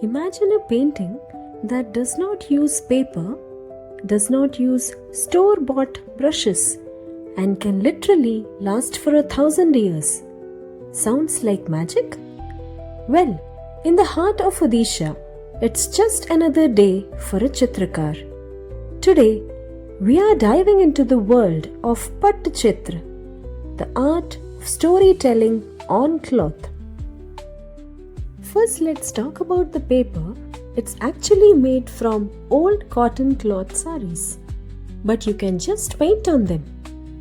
Imagine a painting that does not use paper, does not use store-bought brushes, and can literally last for 1,000 years. Sounds like magic? Well, in the heart of Odisha, it's just another day for a Chitrakar. Today, we are diving into the world of Pattachitra, the art of storytelling on cloth. First, let's talk about the paper. It's actually made from old cotton cloth saris, but you can just paint on them.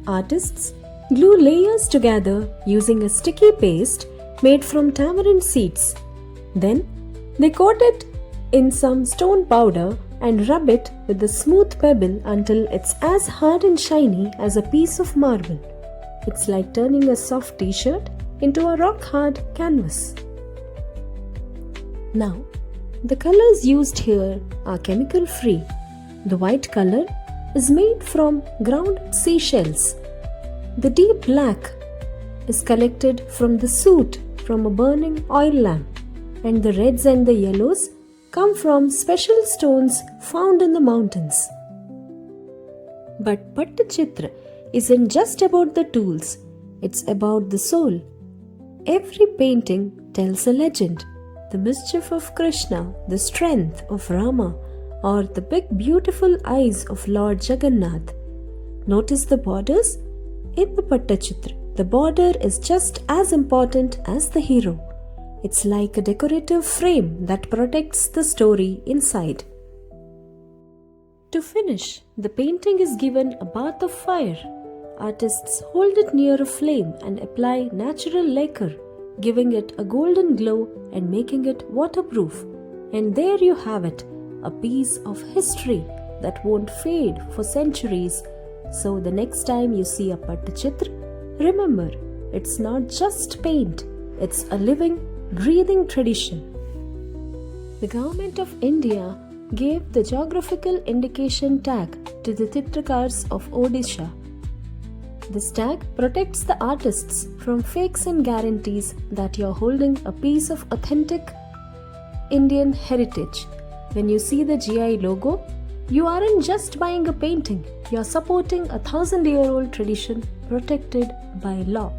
Artists glue layers together using a sticky paste made from tamarind seeds. Then, they coat it in some stone powder and rub it with a smooth pebble until it's as hard and shiny as a piece of marble. It's like turning a soft t-shirt into a rock-hard canvas. Now, the colors used here are chemical-free. The white color is made from ground seashells. The deep black is collected from the soot from a burning oil lamp, and the reds and the yellows come from special stones found in the mountains. But Pattachitra isn't just about the tools, it's about the soul. Every painting tells a legend. The mischief of Krishna, the strength of Rama, or the big beautiful eyes of Lord Jagannath. Notice the borders? In the Pattachitra, the border is just as important as the hero. It's like a decorative frame that protects the story inside. To finish, the painting is given a bath of fire. Artists hold it near a flame and apply natural lacquer, giving it a golden glow and making it waterproof. And there you have it, a piece of history that won't fade for centuries. So the next time you see a Pattachitra, remember, it's not just paint, it's a living, breathing tradition. The Government of India gave the geographical indication tag to the Chitrakars of Odisha. This tag protects the artists from fakes and guarantees that you're holding a piece of authentic Indian heritage. When you see the GI logo, you aren't just buying a painting, you're supporting a 1,000-year-old tradition protected by law.